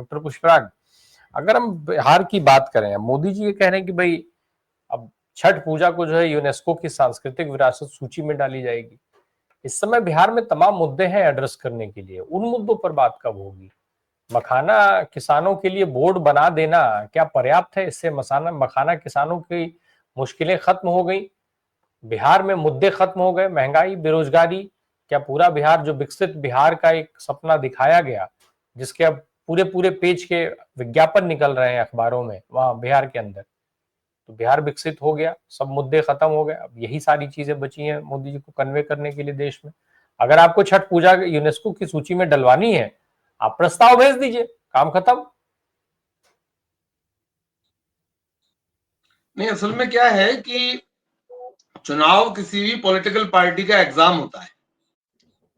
Doctor पुष्पराग, अगर हम बिहार की बात करें, मोदी जी ये कह रहे हैं कि भाई अब छठ पूजा को जो है यूनेस्को की सांस्कृतिक विरासत सूची में डाली जाएगी। इस समय बिहार में तमाम मुद्दे हैं एड्रेस करने के लिए, उन मुद्दों पर बात कब होगी? मखाना किसानों के लिए बोर्ड बना देना क्या पर्याप्त है? इससे मखाना किसानों की मुश्किलें खत्म हो गई, बिहार में मुद्दे खत्म हो गए, महंगाई, बेरोजगारी, क्या पूरा बिहार जो विकसित बिहार का एक सपना दिखाया गया, जिसके अब पूरे पूरे पेज के विज्ञापन निकल रहे हैं अखबारों में, वहां बिहार के अंदर, तो बिहार विकसित हो गया, सब मुद्दे खत्म हो गए। अब यही सारी चीजें बची हैं मोदी जी को कन्वे करने के लिए देश में। अगर आपको छठ पूजा यूनेस्को की सूची में डलवानी है, आप प्रस्ताव भेज दीजिए, काम खत्म। नहीं, असल में क्या है कि चुनाव किसी भी पॉलिटिकल पार्टी का एग्जाम होता है,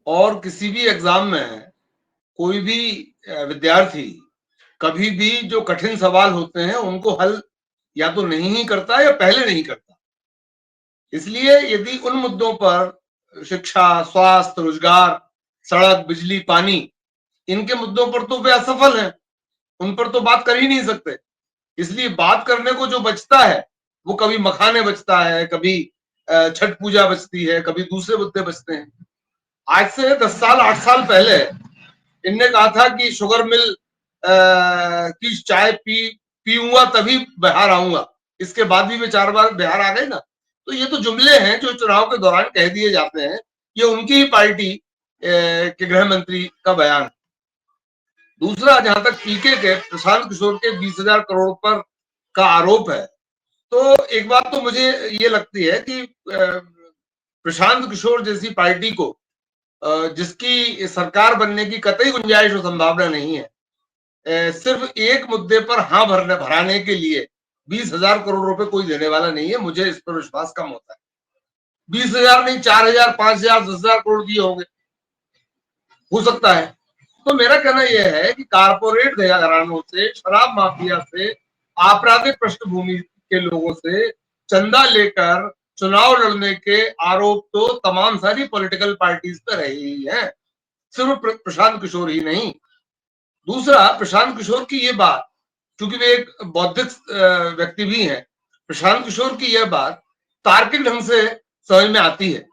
और किसी भी एग्जाम में कोई भी विद्यार्थी कभी भी जो कठिन सवाल होते हैं उनको हल या तो नहीं ही करता या पहले नहीं करता। इसलिए यदि उन मुद्दों पर, शिक्षा, स्वास्थ्य, रोजगार, सड़क, बिजली, पानी, इनके मुद्दों पर तो वे असफल हैं, उन पर तो बात कर ही नहीं सकते। इसलिए बात करने को जो बचता है वो कभी मखाने बचता है, कभी छठ पूजा बचती है, कभी दूसरे मुद्दे बचते हैं। आज से 10 साल 8 साल पहले इनने कहा था कि शुगर मिल की चाय पीऊंगा तभी बिहार आऊंगा, इसके बाद भी वे 4 बार बिहार आ गए ना। तो ये तो जुमले हैं जो चुनाव के दौरान कह दिए जाते हैं, ये उनकी ही पार्टी के गृह मंत्री का बयान है। दूसरा, जहां तक पीके के प्रशांत किशोर के 20,000 करोड़ पर का आरोप है, तो एक बात तो मुझे ये लगती है कि प्रशांत किशोर जैसी पार्टी को, जिसकी सरकार बनने की कतई गुंजाइश और संभावना नहीं है, सिर्फ एक मुद्दे पर हाँ भराने के लिए 20,000 करोड़ रुपए कोई देने वाला नहीं है। मुझे इस पर विश्वास कम होता है। 20,000 नहीं, 4,000, 5,000, 10,000 करोड़ दिए होंगे, हो सकता है। तो मेरा कहना यह है कि कारपोरेट घरानों से, शराब माफिया से, आपराधिक पृष्ठभूमि के लोगों से चंदा लेकर चुनाव लड़ने के आरोप तो तमाम सारी पॉलिटिकल पार्टीज पर रहे ही हैं, सिर्फ प्रशांत किशोर ही नहीं। दूसरा, प्रशांत किशोर की ये बात, क्योंकि वे एक बौद्धिक व्यक्ति भी हैं, प्रशांत किशोर की यह बात तार्किक ढंग से समझ में आती है,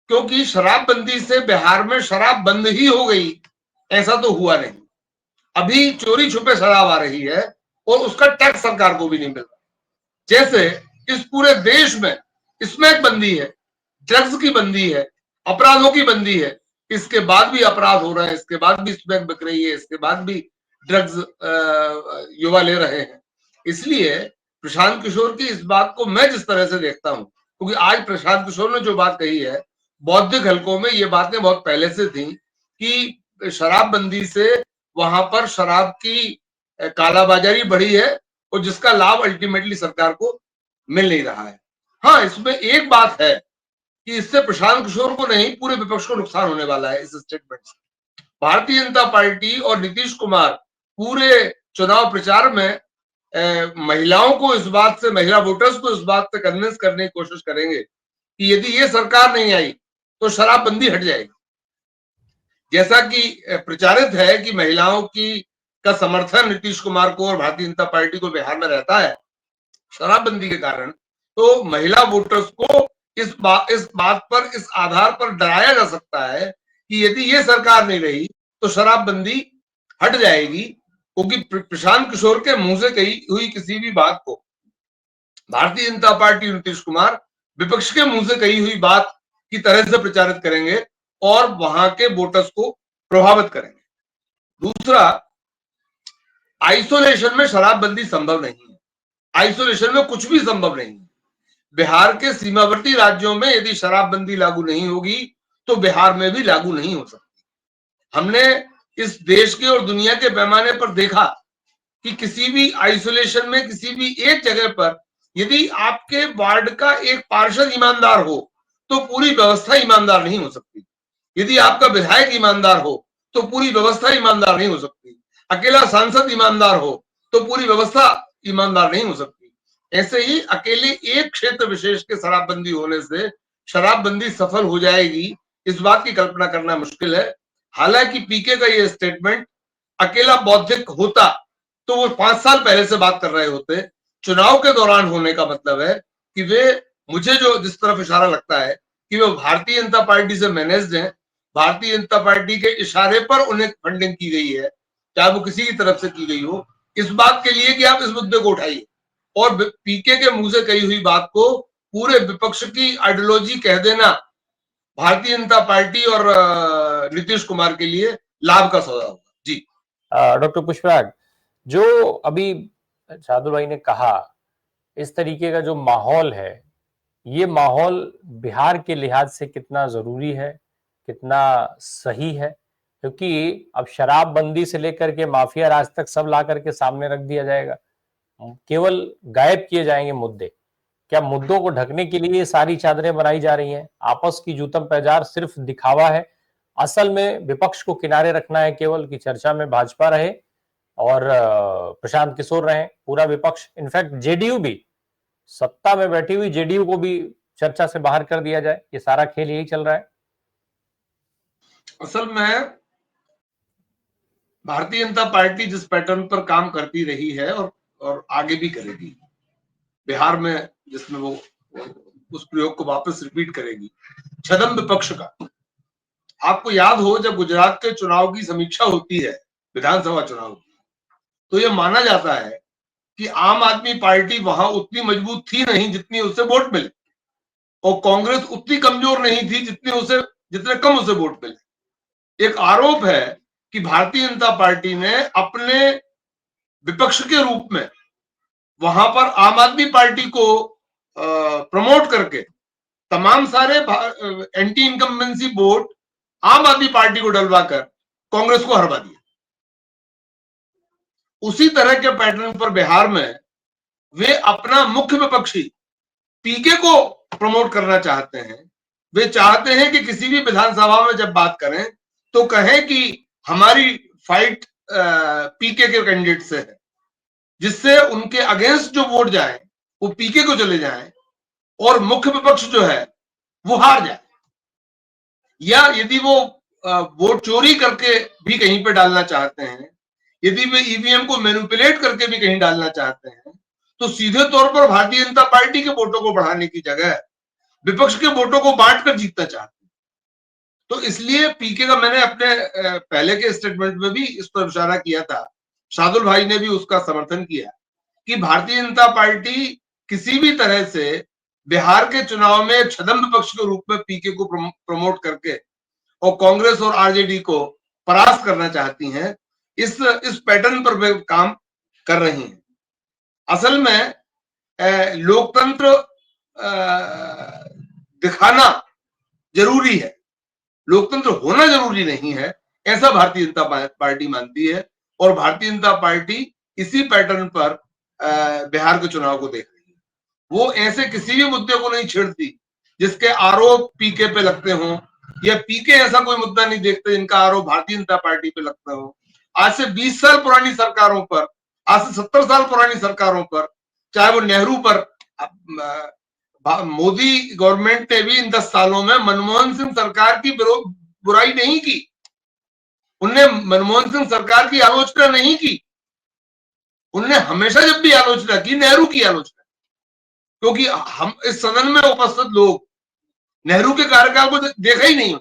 क्योंकि शराबबंदी से बिहार में शराब बंद ही हो गई ऐसा तो हुआ नहीं। अभी चोरी छुपे शराब आ रही है और उसका टैक्स सरकार को भी नहीं मिल रहा। जैसे इस पूरे देश में स्मैक बंदी है, ड्रग्स की बंदी है, अपराधों की बंदी है, इसके बाद भी अपराध हो रहे हैं, इसके बाद भी स्मैक बिक रही है, इसके बाद भी ड्रग्स युवा ले रहे हैं। इसलिए प्रशांत किशोर की इस बात को मैं जिस तरह से देखता हूं, क्योंकि आज प्रशांत किशोर ने जो बात कही है, बौद्धिक हलकों में ये बातें बहुत पहले से थी कि शराबबंदी से वहां पर शराब की कालाबाजारी बढ़ी है और जिसका लाभ अल्टीमेटली सरकार को मिल नहीं रहा है। हाँ, इसमें एक बात है कि इससे प्रशांत किशोर को नहीं, पूरे विपक्ष को नुकसान होने वाला है इस स्टेटमेंट से। भारतीय जनता पार्टी और नीतीश कुमार पूरे चुनाव प्रचार में महिलाओं को इस बात से, महिला वोटर्स को इस बात से कन्विंस करने की कोशिश करेंगे कि यदि ये सरकार नहीं आई तो शराबबंदी हट जाएगी। जैसा कि प्रचारित है कि महिलाओं की का समर्थन नीतीश कुमार को और भारतीय जनता पार्टी को बिहार में रहता है शराबबंदी के कारण, तो महिला वोटर्स को इस बात पर, इस आधार पर डराया जा सकता है कि यदि ये सरकार नहीं रही तो शराबबंदी हट जाएगी, क्योंकि प्रशांत किशोर के मुंह से कही हुई किसी भी बात को भारतीय जनता पार्टी नीतीश कुमार विपक्ष के मुंह से कही हुई बात की तरह से प्रचारित करेंगे और वहां के वोटर्स को प्रभावित करेंगे। दूसरा, आइसोलेशन में शराबबंदी संभव नहीं है, आइसोलेशन में कुछ भी संभव नहीं है। बिहार के सीमावर्ती राज्यों में यदि शराबबंदी लागू नहीं होगी तो बिहार में भी लागू नहीं हो सकती। हमने इस देश के और दुनिया के पैमाने पर देखा कि किसी भी आइसोलेशन में, किसी भी एक जगह पर यदि आपके वार्ड का एक पार्षद ईमानदार हो तो पूरी व्यवस्था ईमानदार नहीं हो सकती। यदि आपका विधायक ईमानदार हो तो पूरी व्यवस्था ईमानदार नहीं हो सकती। अकेला सांसद ईमानदार हो तो पूरी व्यवस्था ईमानदार नहीं हो सकती। ऐसे ही अकेले एक क्षेत्र विशेष के शराबबंदी होने से शराबबंदी सफल हो जाएगी, इस बात की कल्पना करना मुश्किल है। हालांकि पीके का ये स्टेटमेंट अकेला बौद्धिक होता तो वो 5 साल पहले से बात कर रहे होते। चुनाव के दौरान होने का मतलब है कि वे, मुझे जो जिस तरफ इशारा लगता है कि वो भारतीय जनता पार्टी से मैनेज्ड हैं, भारतीय जनता पार्टी के इशारे पर उन्हें फंडिंग की गई है, चाहे वो किसी की तरफ से की गई हो, इस बात के लिए कि आप इस मुद्दे को उठाइए और पीके के मुंह से कही हुई बात को पूरे विपक्ष की आइडियोलॉजी कह देना भारतीय जनता पार्टी और नीतीश कुमार के लिए लाभ का सौदा होगा। जी डॉक्टर पुष्पराज, जो अभी शार्दुल भाई ने कहा, इस तरीके का जो माहौल है, ये माहौल बिहार के लिहाज से कितना जरूरी है, कितना सही है? क्योंकि अब शराबबंदी से लेकर के माफिया राज तक सब ला करके सामने रख दिया जाएगा, केवल गायब किए जाएंगे मुद्दे। क्या मुद्दों को ढकने के लिए सारी चादरें बनाई जा रही हैं? आपस की जूतम पैजार सिर्फ दिखावा है, असल में विपक्ष को किनारे रखना है केवल, कि चर्चा में भाजपा रहे और प्रशांत किशोर रहे, पूरा विपक्ष, इनफैक्ट जेडीयू भी, सत्ता में बैठी हुई जेडीयू को भी चर्चा से बाहर कर दिया जाए। ये सारा खेल यही चल रहा है। असल में भारतीय जनता पार्टी जिस पैटर्न पर काम करती रही है और आगे भी करेगी, बिहार में जिसमें वो उस प्रयोग को वापस रिपीट करेगी, छदम विपक्ष का। आपको याद हो जब गुजरात के चुनाव की समीक्षा होती है, विधानसभा चुनाव की, तो यह माना जाता है कि आम आदमी पार्टी वहां उतनी मजबूत थी नहीं जितनी उसे वोट मिले, और कांग्रेस उतनी कमजोर नहीं थी जितने कम उसे वोट मिले। एक आरोप है कि भारतीय जनता पार्टी ने अपने विपक्ष के रूप में वहां पर आम आदमी पार्टी को प्रमोट करके तमाम सारे एंटी इनकम्बेंसी वोट आम आदमी पार्टी को डलवाकर कांग्रेस को हरवा दिया। उसी तरह के पैटर्न पर बिहार में वे अपना मुख्य विपक्षी पीके को प्रमोट करना चाहते हैं। वे चाहते हैं कि किसी भी विधानसभा में जब बात करें तो कहें कि हमारी फाइट पीके के कैंडिडेट से है, जिससे उनके अगेंस्ट जो वोट जाए वो पीके को चले जाए और मुख्य विपक्ष जो है वो हार जाए। या यदि वो वोट चोरी करके भी कहीं पे डालना चाहते हैं, यदि वे ईवीएम को मैनिपुलेट करके भी कहीं डालना चाहते हैं, तो सीधे तौर पर भारतीय जनता पार्टी के वोटों को बढ़ाने की जगह विपक्ष के वोटों को बांटकर जीतना चाहते हैं। तो इसलिए पीके का मैंने अपने पहले के स्टेटमेंट में भी इस पर इशारा किया था, शार्दुल भाई ने भी उसका समर्थन किया, कि भारतीय जनता पार्टी किसी भी तरह से बिहार के चुनाव में छदम विपक्ष के रूप में पीके को प्रमोट करके और कांग्रेस और आरजेडी को परास्त करना चाहती हैं। इस पैटर्न पर वे काम कर रही हैं। असल में लोकतंत्र दिखाना जरूरी है, लोकतंत्र होना जरूरी नहीं है, ऐसा भारतीय जनता पार्टी मानती है। और भारतीय जनता पार्टी इसी पैटर्न पर बिहार के चुनाव को देख रही है। वो ऐसे किसी भी मुद्दे को नहीं छेड़ती जिसके आरोप पीके पे लगते हों, या पीके ऐसा कोई मुद्दा नहीं देखते जिनका आरोप भारतीय जनता पार्टी पे लगता हो। आज से 20 साल पुरानी सरकारों पर, आज से 70 साल पुरानी सरकारों पर, चाहे वो नेहरू पर, मोदी गवर्नमेंट ने भी इन 10 सालों में मनमोहन सिंह सरकार की बुराई नहीं की, उनने मनमोहन सिंह सरकार की आलोचना नहीं की। उनने हमेशा जब भी आलोचना की, नेहरू की आलोचना, क्योंकि हम इस सदन में उपस्थित लोग नेहरू के कार्यकाल को देखा ही नहीं,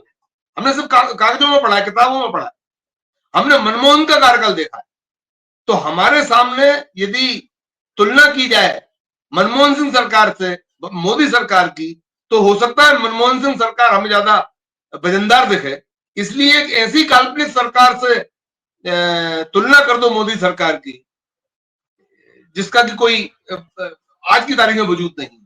हमने सिर्फ कागजों में पढ़ा है, किताबों में पढ़ा है, हमने मनमोहन का कार्यकाल देखा है। तो हमारे सामने यदि तुलना की जाए मनमोहन सिंह सरकार से मोदी सरकार की, तो हो सकता है मनमोहन सिंह सरकार हमें ज्यादा वजनदार दिखे। इसलिए एक ऐसी काल्पनिक सरकार से तुलना कर दो मोदी सरकार की, जिसका कि कोई आज की तारीख में वजूद नहीं।